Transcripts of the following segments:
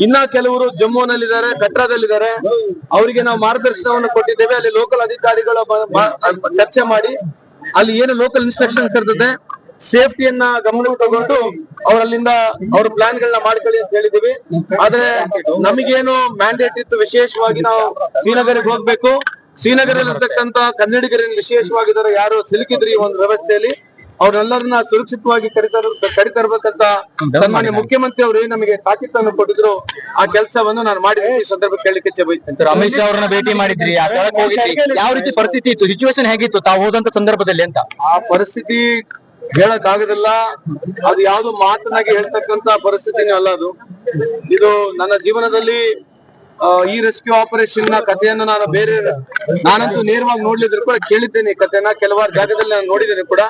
ಇನ್ನ ಕೆಲವರು ಜಮ್ಮುನಲ್ಲಿದ್ದಾರೆ, ಕಟ್ರಾದಲ್ಲಿದ್ದಾರೆ. ಅವರಿಗೆ ನಾವು ಮಾರ್ಗದರ್ಶನವನ್ನು ಕೊಟ್ಟಿದ್ದೇವೆ. ಅಲ್ಲಿ ಲೋಕಲ್ ಅಧಿಕಾರಿಗಳ ಚರ್ಚೆ ಮಾಡಿ ಅಲ್ಲಿ ಏನು ಲೋಕಲ್ ಇನ್ಸ್ಟ್ರಕ್ಷನ್ಸ್ ಇರ್ತದೆ, ಸೇಫ್ಟಿಯನ್ನ ಗಮನಕ್ಕೆ ತಗೊಂಡು ಅವರಲ್ಲಿಂದ ಅವ್ರ ಪ್ಲಾನ್ ಗಳನ್ನ ಮಾಡ್ಕೊಳ್ಳಿ ಅಂತ ಹೇಳಿದೀವಿ. ಆದ್ರೆ ನಮಗೇನು ಮ್ಯಾಂಡೇಟ್ ಇತ್ತು, ವಿಶೇಷವಾಗಿ ನಾವು ಶ್ರೀನಗರಿಗೆ ಹೋಗ್ಬೇಕು. ಶ್ರೀನಗರಲ್ಲಿರ್ತಕ್ಕಂತ ಕನ್ನಡಿಗರನ್ನು ವಿಶೇಷವಾಗಿದ್ದಾರೆ, ಯಾರು ಸಿಲುಕಿದ್ರಿ ಈ ಒಂದು ವ್ಯವಸ್ಥೆಯಲ್ಲಿ ಅವ್ರನ್ನೆಲ್ಲರನ್ನ ಸುರಕ್ಷಿತವಾಗಿ ಕರಿತರ್ಬೇಕಂತ ಸನ್ಮಾನ್ಯ ಮುಖ್ಯಮಂತ್ರಿ ಅವರು ನಮಗೆ ತಾಕೀತನ್ನು ಕೊಟ್ಟಿದ್ರು. ಆ ಕೆಲಸವನ್ನು ನಾನು ಮಾಡಿದ್ದೀನಿ. ಈ ಸಂದರ್ಭ ಕೇಳಲಿಕ್ಕೆ ಬಯಸ್ತೇನೆ. ಅಮಿತ್ ಶಾ ಅವರನ್ನ ಭೇಟಿ ಮಾಡಿದ್ರಿ, ಯಾವ ರೀತಿ ಪರಿಸ್ಥಿತಿ ಇತ್ತು, ಸಿಚುವೇಶನ್ ಹೇಗಿತ್ತು ತಾವು ಹೋದಂತ ಸಂದರ್ಭದಲ್ಲಿ ಅಂತ? ಆ ಪರಿಸ್ಥಿತಿ ಹೇಳಕ್ ಆಗುದಿಲ್ಲ. ಅದು ಯಾವ್ದು ಮಾತನಾಗಿ ಹೇಳ್ತಕ್ಕಂತ ಪರಿಸ್ಥಿತಿನೇ ಅಲ್ಲ ಅದು. ಇದು ನನ್ನ ಜೀವನದಲ್ಲಿ ಈ ರೆಸ್ಕ್ಯೂ ಆಪರೇಷನ್ ನ ಕಥೆಯನ್ನು ನಾನಂತೂ ನೇರವಾಗಿ ನೋಡ್ಲಿದ್ರು ಕೂಡ ಕೇಳಿದ್ದೇನೆ. ಈ ಕಥೆನ ಕೆಲವಾರು ಜಾಗದಲ್ಲಿ ನಾನು ನೋಡಿದ್ದೇನೆ ಕೂಡ.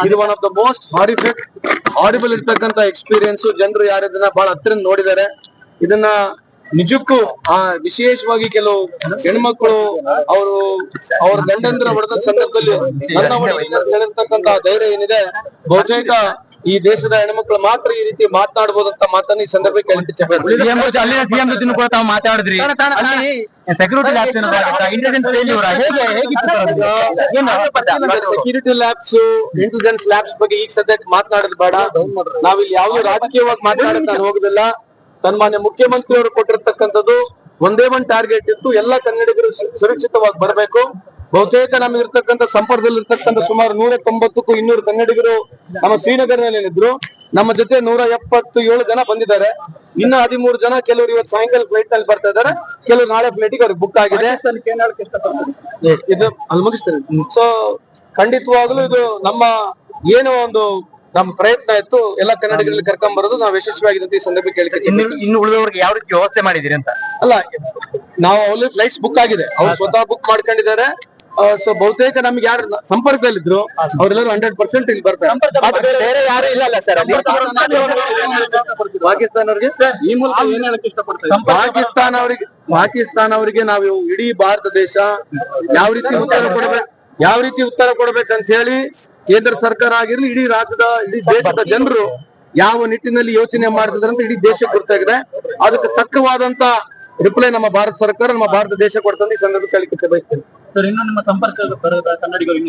ಇದು one of the most horrible ಇರ್ತಕ್ಕಂತ ಎಕ್ಸ್ಪೀರಿಯನ್ಸ್. ಜನರು ಯಾರು ಇದನ್ನ ಬಹಳ ಹತ್ತಿರ ನೋಡಿದ್ದಾರೆ. ಇದನ್ನ ನಿಜಕ್ಕೂ ವಿಶೇಷವಾಗಿ ಕೆಲವು ಹೆಣ್ಮಕ್ಳು ಅವ್ರ ಗಂಡಂದ್ರ ಹೊಡೆದ ಸಂದರ್ಭದಲ್ಲಿ ಹೇಳಿರ್ತಕ್ಕಂತ ಧೈರ್ಯ ಏನಿದೆ, ಬಹುತೇಕ ಈ ದೇಶದ ಹೆಣ್ಮಕ್ಳು ಮಾತ್ರ ಈ ರೀತಿ ಮಾತನಾಡಬಹುದಂತ ಮಾತನ್ನ ಈ ಸಂದರ್ಭ ಮಾತಾಡಿದ್ರಿ. ಸೆಕ್ಯೂರಿಟಿ ಲ್ಯಾಬ್ಸ್, ಇಂಟೆಲಿಜೆನ್ಸ್ ಲ್ಯಾಬ್ಸ್ ಬಗ್ಗೆ ಈಗ ಸದ್ಯಕ್ಕೆ ಮಾತನಾಡೋದು ಬೇಡ. ನಾವಿಲ್ಲಿ ಯಾವ್ದು ರಾಜಕೀಯವಾಗಿ ಮಾತನಾಡೋದು ಹೋಗುದಿಲ್ಲ. ಸನ್ಮಾನ್ಯ ಮುಖ್ಯಮಂತ್ರಿ ಅವರು ಕೊಟ್ಟಿರ್ತಕ್ಕಂಥದ್ದು ಒಂದೇ ಒಂದು ಟಾರ್ಗೆಟ್ ಇತ್ತು, ಎಲ್ಲ ಕನ್ನಡಿಗರು ಸುರಕ್ಷಿತವಾಗಿ ಬರಬೇಕು. ಬಹುತೇಕ ನಮಗಿರ್ತಕ್ಕಂಥ ಸಂಪರ್ಕದಲ್ಲಿ ಇರ್ತಕ್ಕಂಥ ಸುಮಾರು 190ಕ್ಕೂ 200 ಕನ್ನಡಿಗರು ನಮ್ಮ ಶ್ರೀನಗರ್ನಲ್ಲಿ ಇದ್ರು. ನಮ್ಮ ಜೊತೆ 177 ಜನ ಬಂದಿದ್ದಾರೆ. ಇನ್ನ 13 ಜನ, ಕೆಲವರು ಇವತ್ತು ಸಾಯಂಕಾಲ ಫ್ಲೈಟ್ ನಲ್ಲಿ ಬರ್ತಾ ಇದ್ದಾರೆ, ಕೆಲವರು ನಾಳೆ ಫ್ಲೈಟಿಗೆ ಅವ್ರಿಗೆ ಬುಕ್ ಆಗಿದೆ. ಇದು ಅಲ್ಲಿ ಮುಗಿಸ್ತೇನೆ. ಸೊ ಖಂಡಿತವಾಗ್ಲೂ ಇದು ನಮ್ಮ ಪ್ರಯತ್ನ ಇತ್ತು, ಎಲ್ಲ ಕನ್ನಡಿಗರಲ್ಲಿ ಕರ್ಕೊಂಡ್ ಬರೋದು ನಾವು ಯಶಸ್ವಿಯಾಗಿದೆ ಈ ಸಂದರ್ಭ ಕೇಳ್ತೀವಿ. ಇನ್ನು ಉಳಿದವರಿಗೆ ಯಾವ ರೀತಿ ವ್ಯವಸ್ಥೆ ಮಾಡಿದಿರಿ ಅಂತ? ಅಲ್ಲ, ನಾವು ಅಲ್ಲಿ ಫ್ಲೈಟ್ಸ್ ಬುಕ್ ಆಗಿದೆ, ಅವ್ರು ಸ್ವತಃ ಬುಕ್ ಮಾಡ್ಕೊಂಡಿದ್ದಾರೆ. ಸೊ ಬಹುತೇಕ ನಮ್ಗೆ ಯಾರು ಸಂಪರ್ಕದಲ್ಲಿದ್ರು ಅವರೆಲ್ಲರೂ 100% ಇಲ್ಲಿ ಬರ್ತಾರೆ. ಬೇರೆ ಯಾರು ಇಲ್ಲ ಸರ್? ಪಾಕಿಸ್ತಾನವ್ರಿಗೆ ಈ ಮೂಲಕ ಏನ್ ಹೇಳಕ್ ಇಷ್ಟಪಡ್ತಾರೆ? ಪಾಕಿಸ್ತಾನ ಅವರಿಗೆ ನಾವು ಇಡೀ ಭಾರತ ದೇಶ ಯಾವ ರೀತಿ ಉತ್ತರ ಕೊಡ್ಬೇಕಂತ ಹೇಳಿ ಕೇಂದ್ರ ಸರ್ಕಾರ ಆಗಿರ್ಲಿ, ಇಡೀ ದೇಶದ ಜನರು ಯಾವ ನಿಟ್ಟಿನಲ್ಲಿ ಯೋಚನೆ ಮಾಡ್ತಿದ್ರೆ ಅಂತ ಇಡೀ ದೇಶಕ್ಕೆ ಗೊತ್ತಾಗಿದೆ. ಅದಕ್ಕೆ ತಕ್ಕವಾದಂತ ರಿಪ್ಲೈ ನಮ್ಮ ಭಾರತ ಸರ್ಕಾರ, ನಮ್ಮ ಭಾರತ ದೇಶ ಕೊಡ್ತಂತ ಈ ಸಂದರ್ಭ ಕೇಳಲಿಕ್ಕೆ ಬಯಸ್ತೇನೆ. ಇನ್ನು ನಿಮ್ಮ ಸಂಪರ್ಕದ ಕನ್ನಡಿಗರು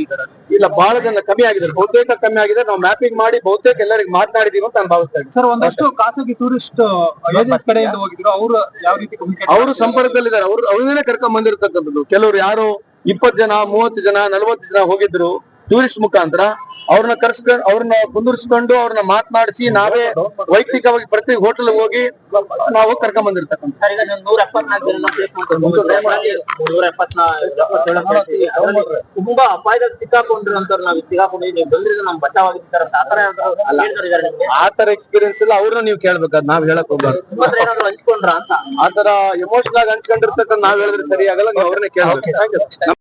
ಇಲ್ಲ, ಬಹಳ ಜನ ಕಮ್ಮಿ ಆಗಿದೆ, ಬಹುತೇಕ ಕಮ್ಮಿ ಆಗಿದೆ. ನಾವು ಮ್ಯಾಪಿಂಗ್ ಮಾಡಿ ಬಹುತೇಕ ಎಲ್ಲರಿಗೆ ಮಾತನಾಡಿದೀವಿ ಅಂತ ನಾನು ಭಾವಿಸ್ತಾ ಇದ್ದೀನಿ. ಸರ್, ಒಂದಷ್ಟು ಖಾಸಗಿ ಟೂರಿಸ್ಟ್ ಕಡೆಯಿಂದ ಹೋಗಿದ್ರು, ಅವರು ಯಾವ ರೀತಿ ಅವರು ಸಂಪರ್ಕದಲ್ಲಿದ್ದಾರೆ. ಅವ್ರನ್ನೇ ಕರ್ಕೊಂಡ್ ಬಂದಿರತಕ್ಕಂಥದ್ದು. ಕೆಲವರು ಯಾರು 20 ಜನ, 30 ಜನ, 40 ಜನ ಹೋಗಿದ್ರು ಟೂರಿಸ್ಟ್ ಮುಖಾಂತರ. ಅವ್ರನ್ನ ಕುಂದಿರಿಸ್ಕೊಂಡು ಅವ್ರನ್ನ ಮಾತನಾಡಿಸಿ ನಾವೇ ವೈಯಕ್ತಿಕವಾಗಿ ಪ್ರತಿ ಹೋಟೆಲ್ ಹೋಗಿ ನಾವು ಕರ್ಕೊಂಡ್ ಬಂದಿರ್ತಕ್ಕಂಥ. ತುಂಬಾ ಅಪಾಯದಲ್ಲಿ ಸಿಕ್ಕಾಕೊಂಡ್ರು ಅಂತ ನಾವು ಸಿಕ್ಕಾಕೊಂಡಿದ್ದೀವಿ, ಬಂದ್ರೆ ನಮ್ ಬಚಾವಾಗಿರ್ತಾರೆ. ಆತರ ಎಕ್ಸ್ಪೀರಿಯನ್ಸ್ ಇಲ್ಲ, ಅವ್ರನ್ನ ನೀವು ಕೇಳ್ಬೇಕಾದ್ ನಾವ್ ಹೇಳಕ್ ಹೋಗ್ಬಾರ್ದು. ಹಂಚ್ಕೊಂಡ್ರ ಅಂತ ಆತರ ಎಮೋಷನಲ್ ಆಗಿ ಹಂಚ್ಕೊಂಡಿರ್ತಕ್ಕಂಥ ನಾವ್ ಹೇಳಿದ್ರೆ ಸರಿ ಆಗಲ್ಲ, ನೀವು ಅವ್ರನ್ನೇ ಕೇಳ್ಬೇಕು.